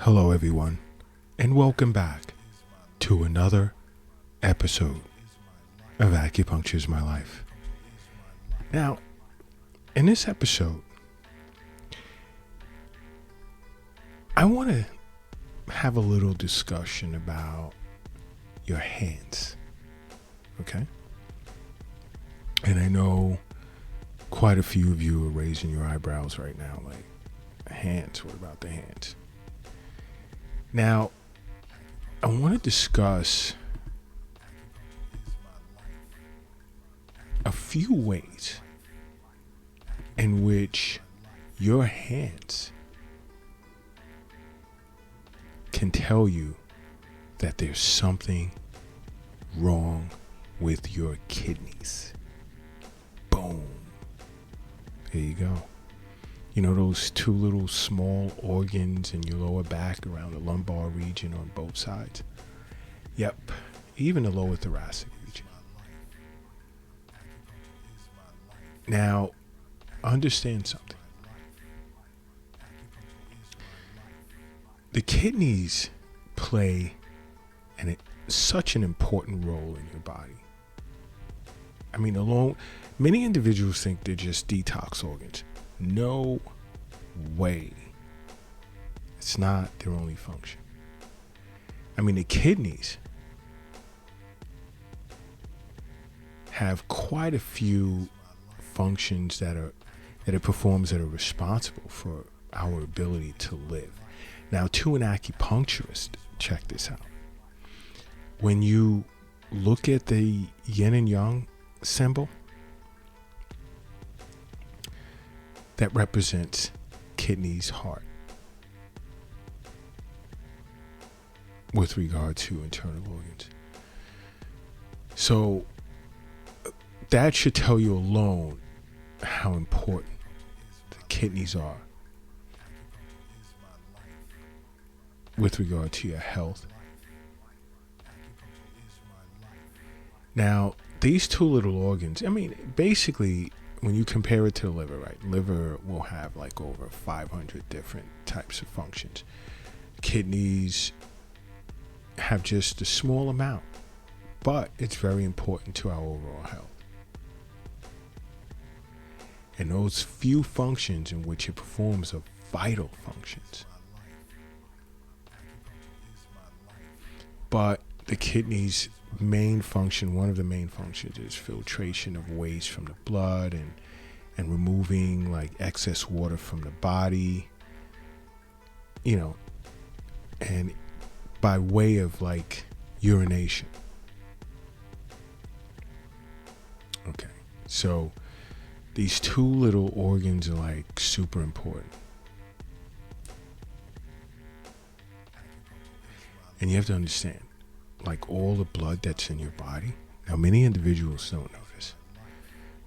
Hello, everyone, and welcome back to another episode of Acupuncture is My Life. Now, in this episode, I want to have a little discussion about your hands, okay? And I know quite a few of you are raising your eyebrows right now, like, hands, what about the hands? Now, I want to discuss a few ways in which your hands can tell you that there's something wrong with your kidneys. Boom. There you go. You know those two little small organs in your lower back around the lumbar region on both sides? Yep, even the lower thoracic region. Now, understand something. The kidneys play such an important role in your body. I mean, many individuals think they're just detox organs. No way. It's not their only function. I mean, the kidneys have quite a few functions that it performs that are responsible for our ability to live. Now, to an acupuncturist, check this out. When you look at the yin and yang symbol, that represents kidneys, heart, with regard to internal organs. So that should tell you alone how important the kidneys are with regard to your health. Now, these two little organs, I mean, basically, when you compare it to the liver, right? Liver will have like over 500 different types of functions. Kidneys have just a small amount, but it's very important to our overall health. And those few functions in which it performs are vital functions. But the kidneys' main function, one of the main functions, is filtration of waste from the blood and removing like excess water from the body, and by way of like urination. Okay, so these two little organs are like super important. And you have to understand, like all the blood that's in your body. Now, many individuals don't know this,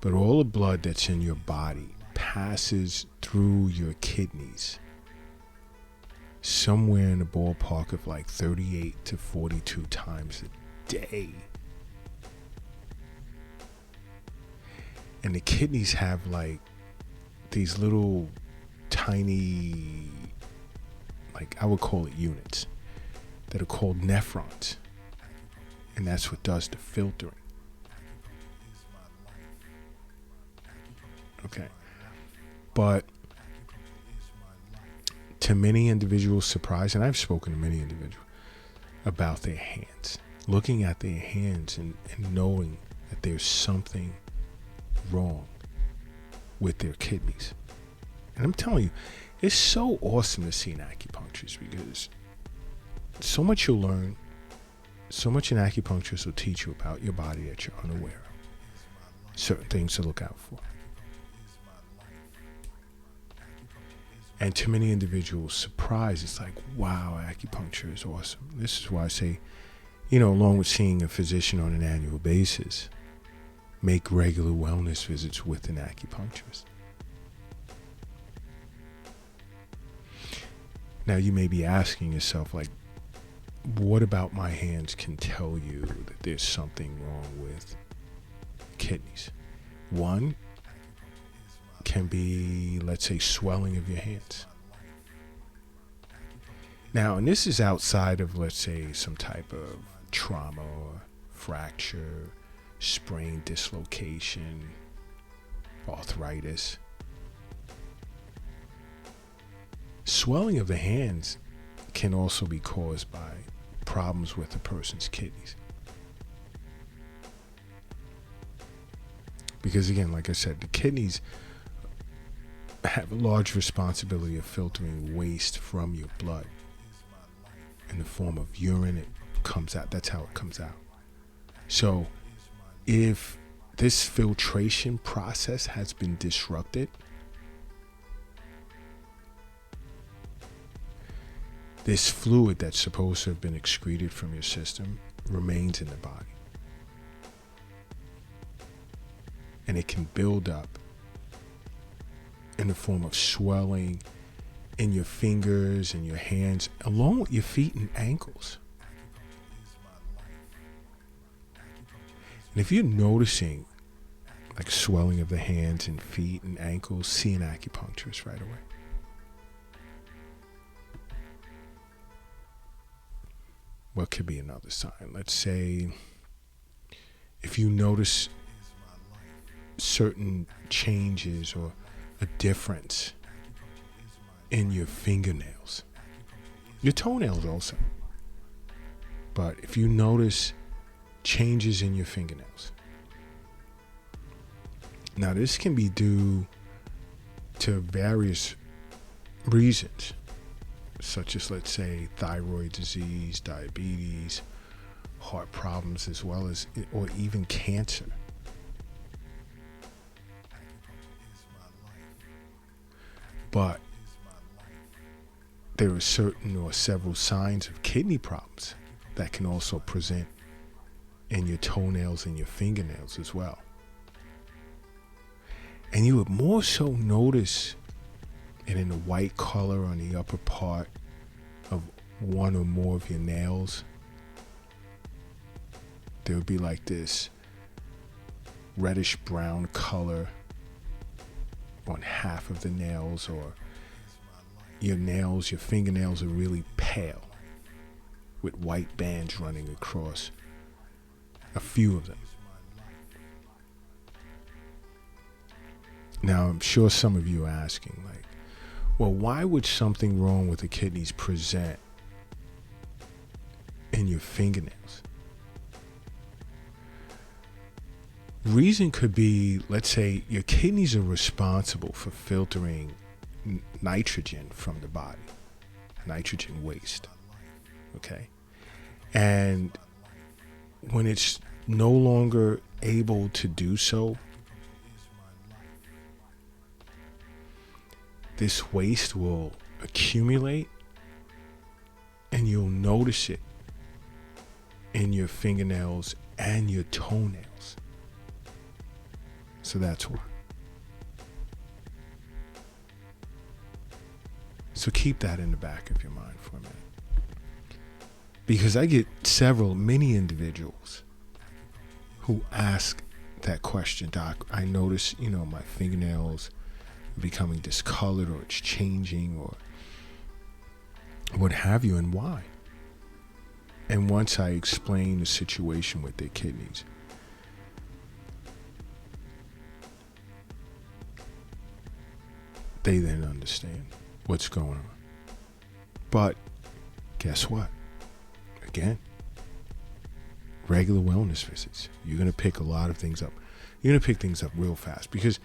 but all the blood that's in your body passes through your kidneys somewhere in the ballpark of like 38 to 42 times a day. And the kidneys have like these little tiny, like I would call it units, that are called nephrons. And that's what does the filtering. Okay. But to many individuals' surprise, and I've spoken to many individuals about their hands, looking at their hands and knowing that there's something wrong with their kidneys. And I'm telling you, it's so awesome to see an acupuncturist because so much you'll learn, so much an acupuncturist will teach you about your body that you're unaware of. Certain things to look out for. And to many individuals' surprise, it's like, wow, acupuncture is awesome. This is why I say, along with seeing a physician on an annual basis, make regular wellness visits with an acupuncturist. Now, you may be asking yourself, like, what about my hands can tell you that there's something wrong with kidneys? One can be, let's say, swelling of your hands. Now, and this is outside of, let's say, some type of trauma or fracture, sprain, dislocation, arthritis. Swelling of the hands can also be caused by problems with a person's kidneys. Because again, like I said, the kidneys have a large responsibility of filtering waste from your blood in the form of urine. It comes out. That's how it comes out. So if this filtration process has been disrupted, this fluid that's supposed to have been excreted from your system remains in the body. And it can build up in the form of swelling in your fingers and your hands, along with your feet and ankles. And if you're noticing like swelling of the hands and feet and ankles, see an acupuncturist right away. What could be another sign? Let's say if you notice certain changes or a difference in your fingernails, your toenails also. But if you notice changes in your fingernails, now this can be due to various reasons, such as, let's say, thyroid disease, diabetes, heart problems, as well as, or even cancer. But there are certain or several signs of kidney problems that can also present in your toenails and your fingernails as well. And you would more so notice it in the white color on the upper part of one or more of your nails. There would be like this reddish brown color on half of the nails, or your nails, your fingernails are really pale with white bands running across a few of them. Now, I'm sure some of you are asking, like, well, why would something wrong with the kidneys present in your fingernails? Reason could be, let's say, your kidneys are responsible for filtering nitrogen from the body, nitrogen waste, okay? And when it's no longer able to do so, this waste will accumulate and you'll notice it in your fingernails and your toenails. So that's why. So keep that in the back of your mind for a minute. Because I get many individuals who ask that question, Doc, I notice, my fingernails are becoming discolored, or it's changing, or what have you, and why? And once I explain the situation with their kidneys, they then understand what's going on. But guess what? Again, regular wellness visits. You're going to pick a lot of things up. You're going to pick things up real fast, because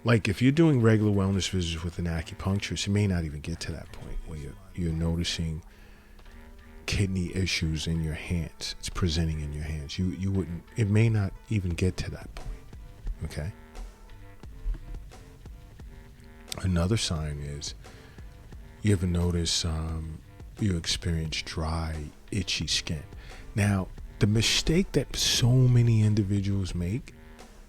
like if you're doing regular wellness visits with an acupuncturist, you may not even get to that point where you're noticing kidney issues in your hands. It's presenting in your hands. You wouldn't, it may not even get to that point. Okay? Another sign is you ever notice you experience dry, itchy skin. Now, the mistake that so many individuals make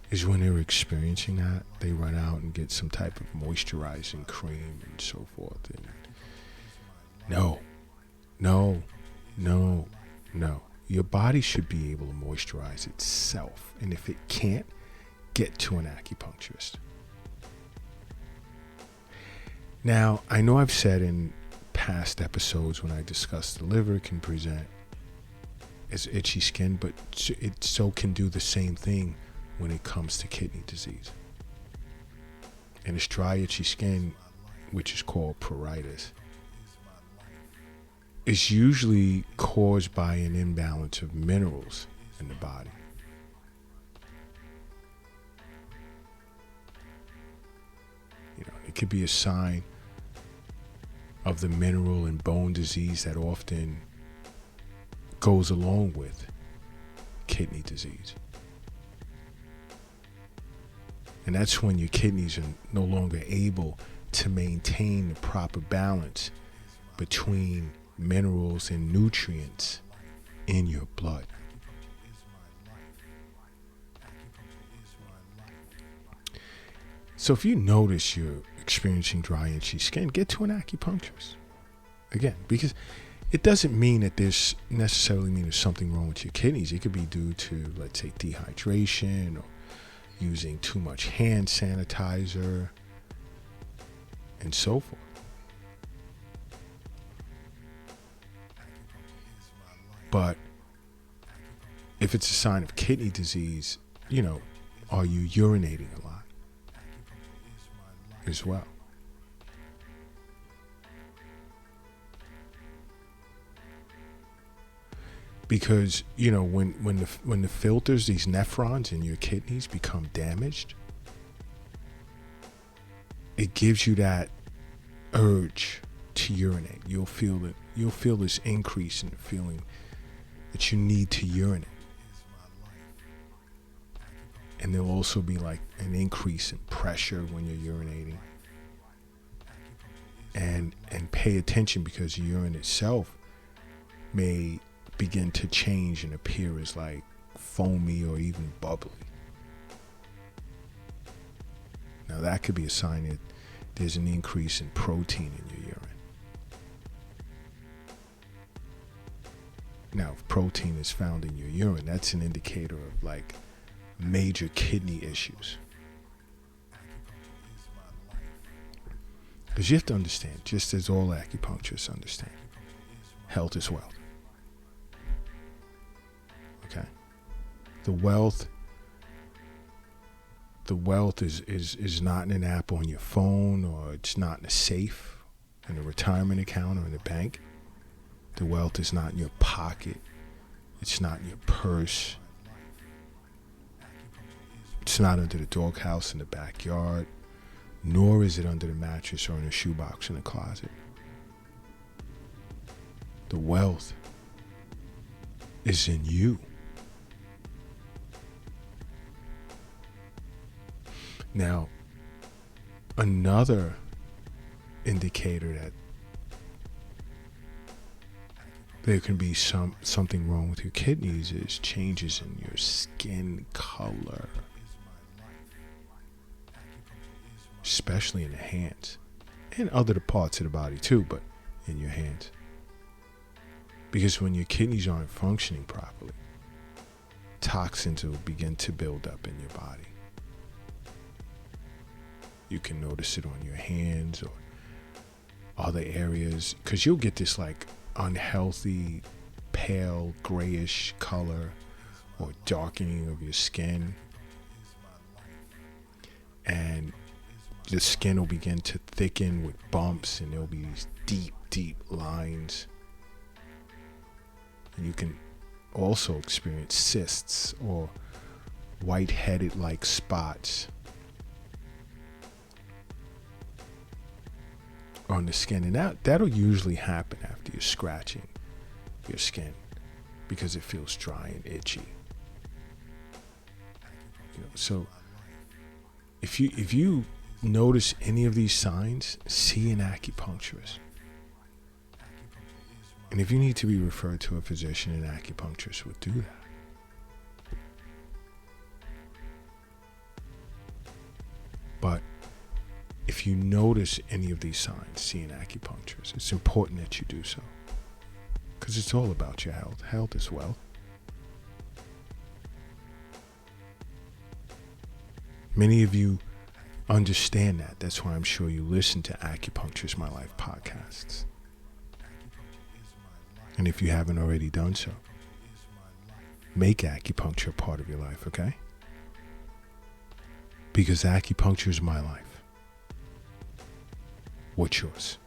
is when they're experiencing that, they run out and get some type of moisturizing cream and so forth. And no. Your body should be able to moisturize itself. And if it can't, get to an acupuncturist. Now, I know I've said in past episodes when I discussed the liver can present as itchy skin, but it so can do the same thing when it comes to kidney disease. And it's dry, itchy skin, which is called pruritus, is usually caused by an imbalance of minerals in the body. It could be a sign of the mineral and bone disease that often goes along with kidney disease. And that's when your kidneys are no longer able to maintain the proper balance between minerals and nutrients in your blood. So if you notice you're experiencing dry, itchy skin, get to an acupuncturist. Again, because it doesn't mean that there's something wrong with your kidneys. It could be due to, let's say, dehydration or using too much hand sanitizer and so forth. But if it's a sign of kidney disease, are you urinating a lot as well? Because, when the filters, these nephrons in your kidneys become damaged, it gives you that urge to urinate. You'll feel this increase in the feeling that you need to urinate. And there'll also be like an increase in pressure when you're urinating. And pay attention, because the urine itself may begin to change and appear as like foamy or even bubbly. Now that could be a sign that there's an increase in protein in your urine. Now, if protein is found in your urine, that's an indicator of like major kidney issues. Because you have to understand, just as all acupuncturists understand, health is wealth. Okay? The wealth is not in an app on your phone, or it's not in a safe, in a retirement account, or in a bank. The wealth is not in your pocket. It's not in your purse. It's not under the doghouse in the backyard, nor is it under the mattress or in a shoebox in the closet. The wealth is in you. Now, another indicator that there can be something wrong with your kidneys is changes in your skin color, especially in the hands and other parts of the body too, but in your hands. Because when your kidneys aren't functioning properly, toxins will begin to build up in your body. You can notice it on your hands or other areas, because you'll get this like unhealthy, pale, grayish color or darkening of your skin. And the skin will begin to thicken with bumps, and there'll be these deep, deep lines. And you can also experience cysts or white-headed like spots on the skin. And that'll usually happen after you're scratching your skin, because it feels dry and itchy. So if you notice any of these signs, see an acupuncturist. And if you need to be referred to a physician, an acupuncturist will do that. But if you notice any of these signs, see an acupuncturist. It's important that you do so, because it's all about your health. Health is wealth. Many of you understand that. That's why I'm sure you listen to Acupuncture is My Life podcasts. And if you haven't already done so, make acupuncture a part of your life, okay? Because acupuncture is my life. What's yours?